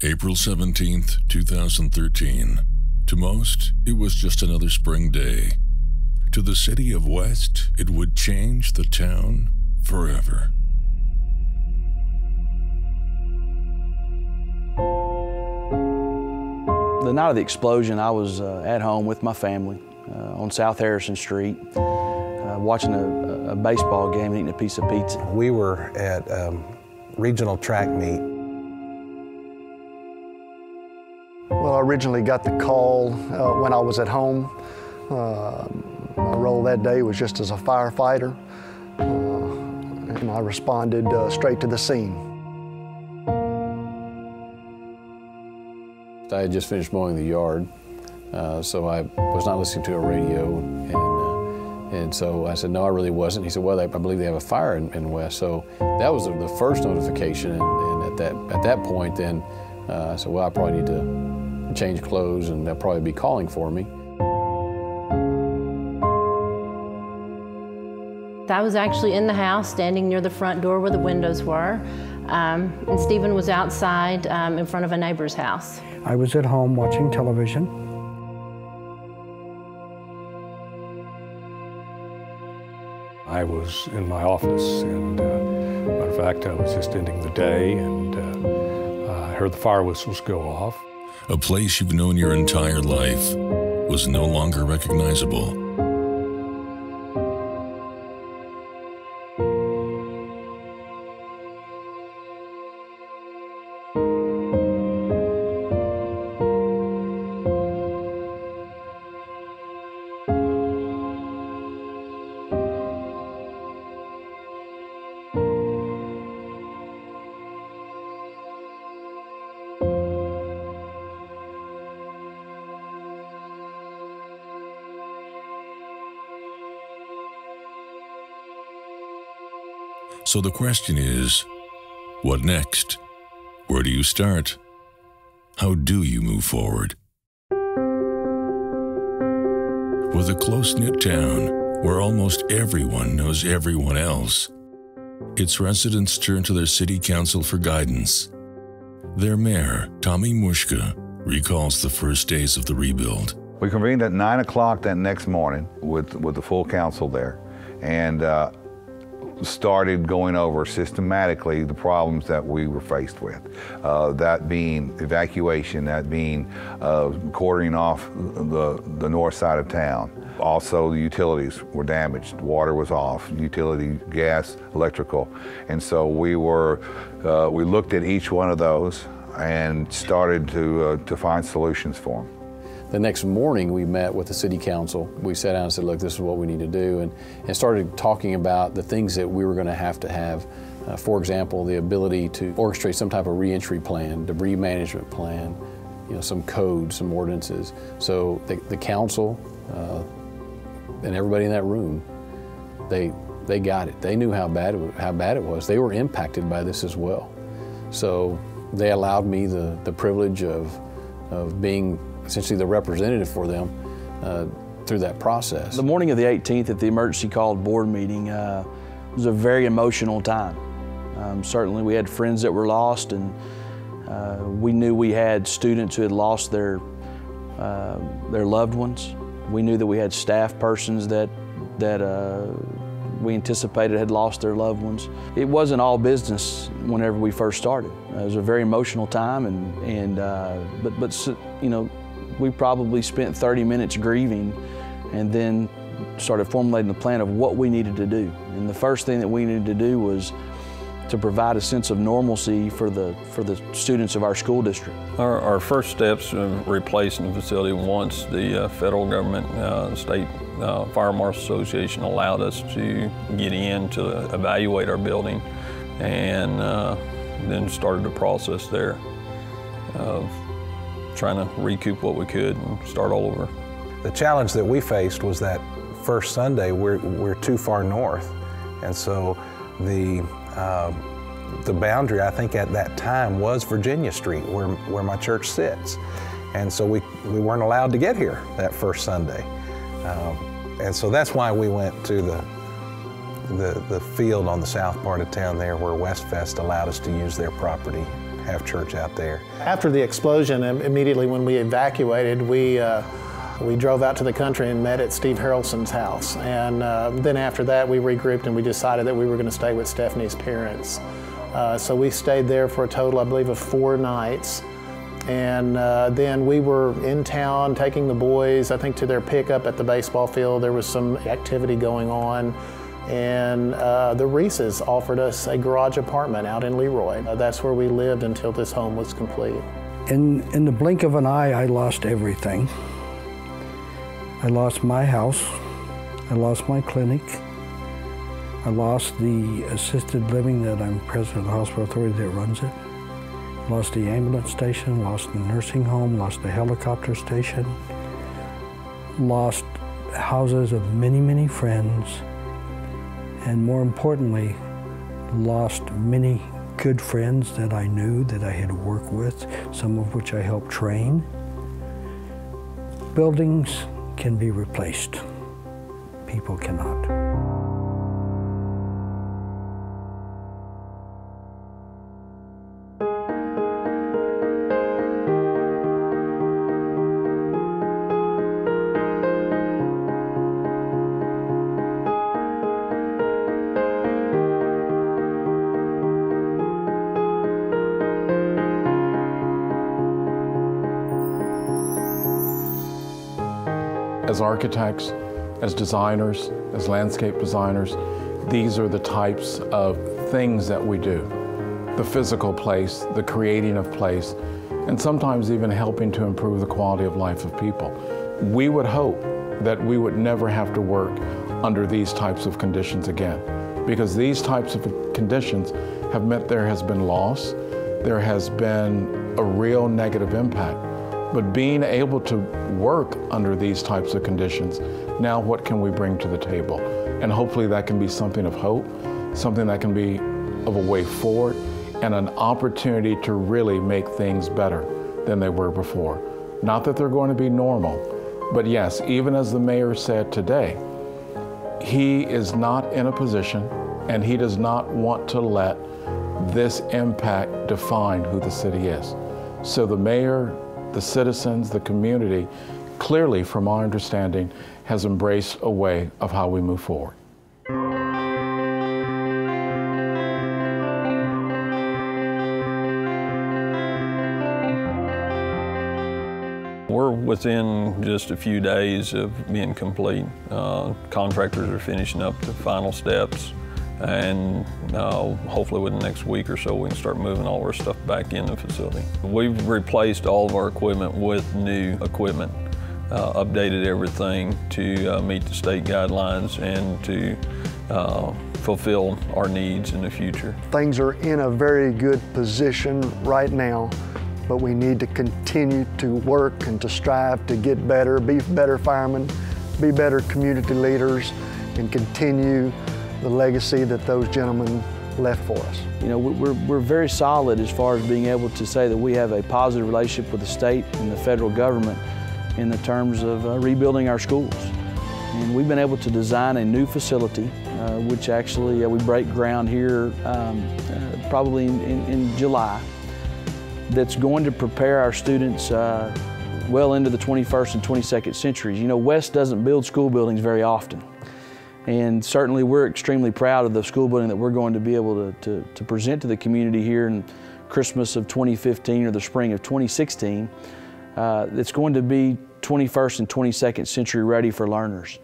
April 17th, 2013. To most, it was just another spring day. To the city of West, it would change the town forever. The night of the explosion, I was at home with my family on South Harrison Street, watching a baseball game and eating a piece of pizza. We were at regional track meet. Well, I originally got the call when I was at home. My role that day was just as a firefighter, and I responded straight to the scene. I had just finished mowing the yard, so I was not listening to a radio, and so I said, no, I really wasn't. He said, well, I believe they have a fire in West. So that was the first notification, and at that point then, I said, well, I probably need to change clothes, and they'll probably be calling for me. I was actually in the house, standing near the front door where the windows were, and Stephen was outside in front of a neighbor's house. I was at home watching television. I was in my office, and matter of fact, I was just ending the day, and I heard the fire whistles go off. A place you've known your entire life was no longer recognizable. So the question is, what next? Where do you start? How do you move forward? With a close-knit town where almost everyone knows everyone else, its residents turn to their city council for guidance. Their mayor, Tommy Mushka, recalls the first days of the rebuild. We convened at 9 o'clock that next morning with the full council there, and started going over systematically the problems that we were faced with. That being evacuation, that being quartering off the north side of town. Also, the utilities were damaged. Water was off, utility, gas, electrical. And so we looked at each one of those and started to find solutions for them. The next morning, we met with the city council. We sat down and said, look, this is what we need to do, and started talking about the things that we were going to have. For example, the ability to orchestrate some type of reentry plan, debris management plan, some codes, some ordinances. So the council and everybody in that room, they got it. They knew how bad it was. They were impacted by this as well. So they allowed me the privilege of being essentially the representative for them through that process. The morning of the 18th at the emergency called board meeting was a very emotional time. Certainly we had friends that were lost, and we knew we had students who had lost their loved ones. We knew that we had staff persons that we anticipated had lost their loved ones. It wasn't all business whenever we first started. It was a very emotional time, but we probably spent 30 minutes grieving, and then started formulating the plan of what we needed to do. And the first thing that we needed to do was to provide a sense of normalcy for the students of our school district. Our first steps in replacing the facility once the federal government, state fire marshal association allowed us to get in to evaluate our building, and then started the process there of trying to recoup what we could and start all over. The challenge that we faced was that first Sunday we're too far north, and so the boundary, I think at that time, was Virginia Street, where my church sits, and so we weren't allowed to get here that first Sunday, and so that's why we went to the field on the south part of town there, where Westfest allowed us to use their property have church out there. After the explosion, immediately when we evacuated, we drove out to the country and met at Steve Harrelson's house. And then after that, we regrouped and we decided that we were going to stay with Stephanie's parents. So we stayed there for a total, I believe, of 4 nights. And then we were in town taking the boys, I think, to their pickup at the baseball field. There was some activity going on. And the Reeses offered us a garage apartment out in Leroy. That's where we lived until this home was complete. In the blink of an eye, I lost everything. I lost my house. I lost my clinic. I lost the assisted living that I'm president of the hospital authority that runs it. Lost the ambulance station, lost the nursing home, lost the helicopter station, lost houses of many, many friends, and more importantly, lost many good friends that I knew, that I had worked with, some of which I helped train. Buildings can be replaced. People cannot. As architects, as designers, as landscape designers, these are the types of things that we do. The physical place, the creating of place, and sometimes even helping to improve the quality of life of people. We would hope that we would never have to work under these types of conditions again, because these types of conditions have meant there has been loss, there has been a real negative impact. But being able to work under these types of conditions, now what can we bring to the table? And hopefully that can be something of hope, something that can be of a way forward, and an opportunity to really make things better than they were before. Not that they're going to be normal, but yes, even as the mayor said today, he is not in a position and he does not want to let this impact define who the city is. So the mayor, the citizens, the community, clearly, from our understanding, has embraced a way of how we move forward. We're within just a few days of being complete. Contractors are finishing up the final steps, and hopefully within the next week or so we can start moving all our stuff back in the facility. We've replaced all of our equipment with new equipment, updated everything to meet the state guidelines and to fulfill our needs in the future. Things are in a very good position right now, but we need to continue to work and to strive to get better, be better firemen, be better community leaders, and continue the legacy that those gentlemen left for us. You know, we're very solid as far as being able to say that we have a positive relationship with the state and the federal government in the terms of rebuilding our schools. And we've been able to design a new facility, which actually we break ground here probably in July, that's going to prepare our students well into the 21st and 22nd centuries. You know, West doesn't build school buildings very often. And certainly we're extremely proud of the school building that we're going to be able to present to the community here in Christmas of 2015 or the spring of 2016. It's going to be 21st and 22nd century ready for learners.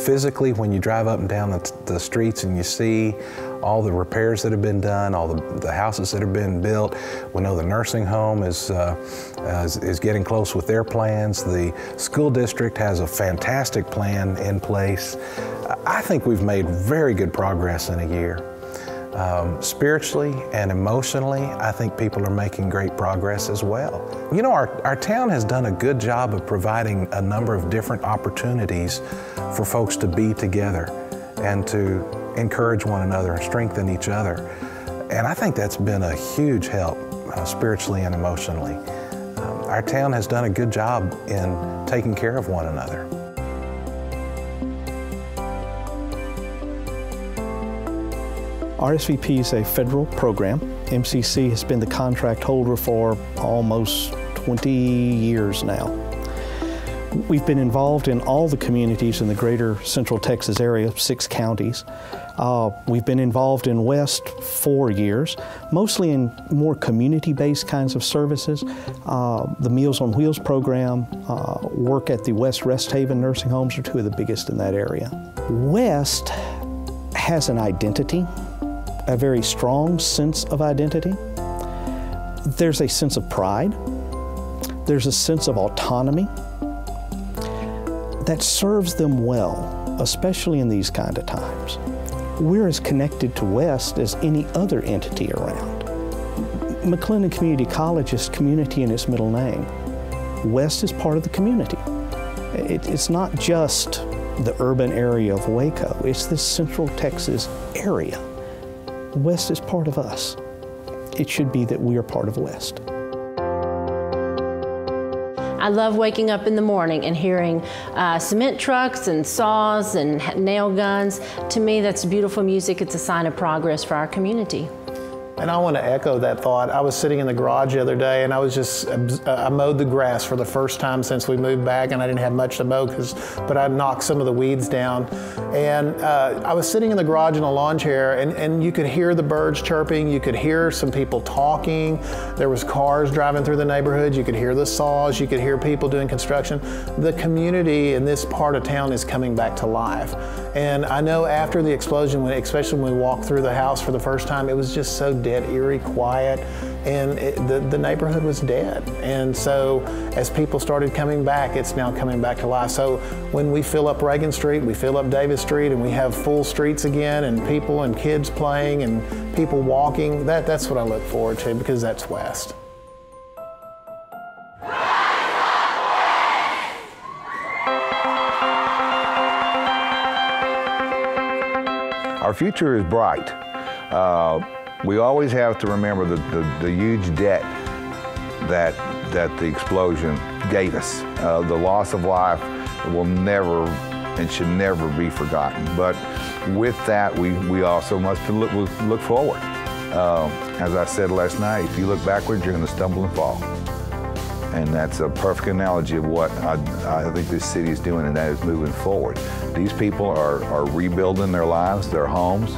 Physically, when you drive up and down the streets and you see all the repairs that have been done, all the houses that have been built, we know the nursing home is getting close with their plans. The school district has a fantastic plan in place. I think we've made very good progress in a year. Spiritually and emotionally, I think people are making great progress as well. You know, our town has done a good job of providing a number of different opportunities for folks to be together and to encourage one another and strengthen each other. And I think that's been a huge help spiritually and emotionally. Our town has done a good job in taking care of one another. RSVP is a federal program. MCC has been the contract holder for almost 20 years now. We've been involved in all the communities in the greater Central Texas area, 6 counties. We've been involved in West 4 years, mostly in more community-based kinds of services. The Meals on Wheels program, work at the West Rest Haven nursing homes are 2 of the biggest in that area. West has an identity, a very strong sense of identity. There's a sense of pride. There's a sense of autonomy that serves them well, especially in these kind of times. We're as connected to West as any other entity around. McLennan Community College is community in its middle name. West is part of the community. It's not just the urban area of Waco, it's this Central Texas area. West is part of us. It should be that we are part of West. I love waking up in the morning and hearing cement trucks and saws and nail guns. To me, that's beautiful music. It's a sign of progress for our community. And I want to echo that thought. I was sitting in the garage the other day and I was just, I mowed the grass for the first time since we moved back, and I didn't have much to mow, but I knocked some of the weeds down. And I was sitting in the garage in a lawn chair, and you could hear the birds chirping, you could hear some people talking, there was cars driving through the neighborhood, you could hear the saws, you could hear people doing construction. The community in this part of town is coming back to life. And I know after the explosion, especially when we walked through the house for the first time, it was just so dead, eerie, quiet, and the neighborhood was dead. And so as people started coming back, it's now coming back to life. So when we fill up Reagan Street, we fill up Davis Street, and we have full streets again, and people and kids playing and people walking, that's what I look forward to, because that's West. Our future is bright. We always have to remember the huge debt that the explosion gave us. The loss of life will never and should never be forgotten. But with that, we also must look forward. As I said last night, if you look backwards, you're going to stumble and fall. And that's a perfect analogy of what I think this city is doing, and that is moving forward. These people are rebuilding their lives, their homes.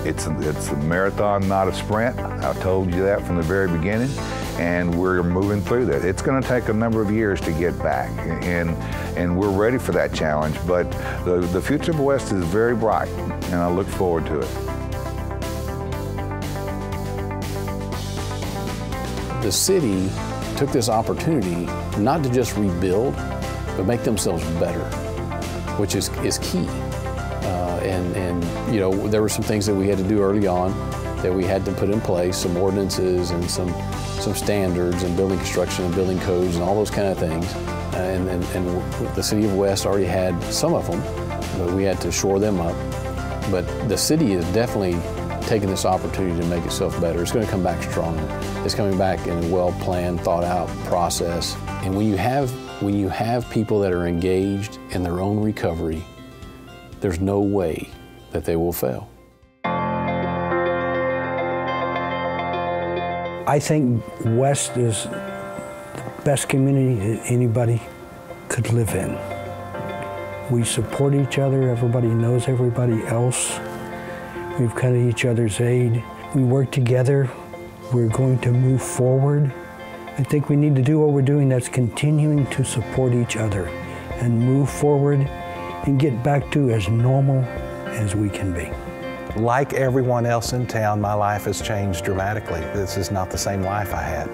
It's a marathon, not a sprint. I told you that from the very beginning, and we're moving through that. It's going to take a number of years to get back, and we're ready for that challenge, but the future of West is very bright, and I look forward to it. The city took this opportunity not to just rebuild, but make themselves better, which is key. And you know, there were some things that we had to do early on that we had to put in place, some ordinances and some standards and building construction and building codes and all those kind of things. And the city of West already had some of them, but we had to shore them up. But the city is definitely taking this opportunity to make itself better. It's going to come back stronger. It's coming back in a well-planned, thought-out process. And when you have people that are engaged in their own recovery, there's no way that they will fail. I think West is the best community that anybody could live in. We support each other. Everybody knows everybody else. We've come to each other's aid. We work together. We're going to move forward. I think we need to do what we're doing, that's continuing to support each other and move forward and get back to as normal as we can be. Like everyone else in town, my life has changed dramatically. This is not the same life I had.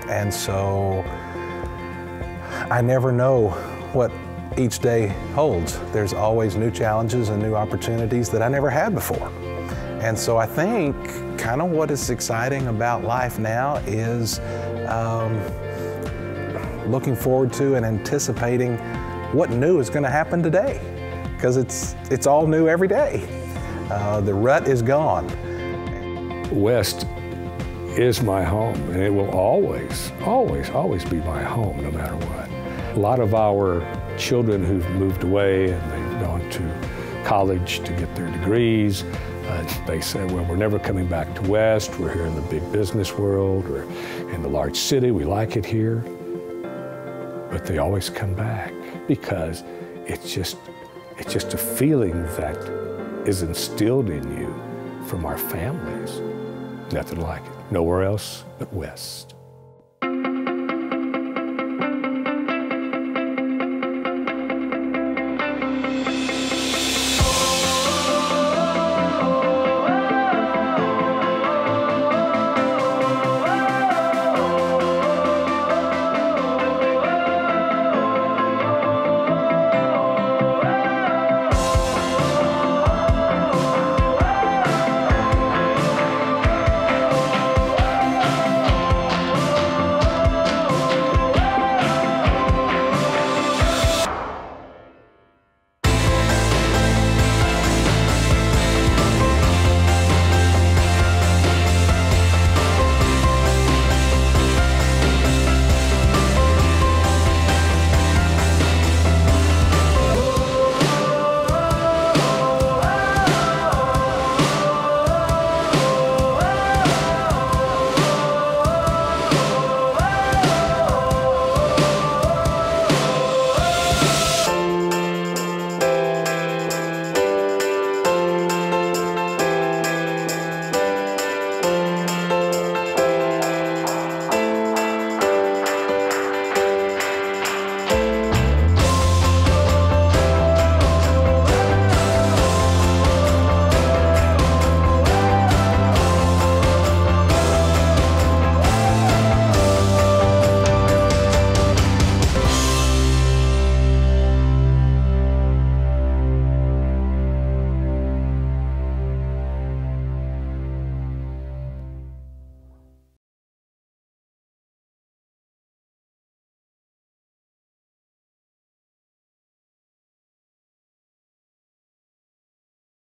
And so I never know what each day holds. There's always new challenges and new opportunities that I never had before. And so I think kind of what is exciting about life now is looking forward to and anticipating what new is going to happen today, because it's all new every day. The rut is gone. West is my home, and it will always, always, always be my home, no matter what. A lot of our children who've moved away and they've gone to college to get their degrees. They say, well, we're never coming back to West. We're here in the big business world. We're in the large city. We like it here. But they always come back because it's just a feeling that is instilled in you from our families. Nothing like it. Nowhere else but West.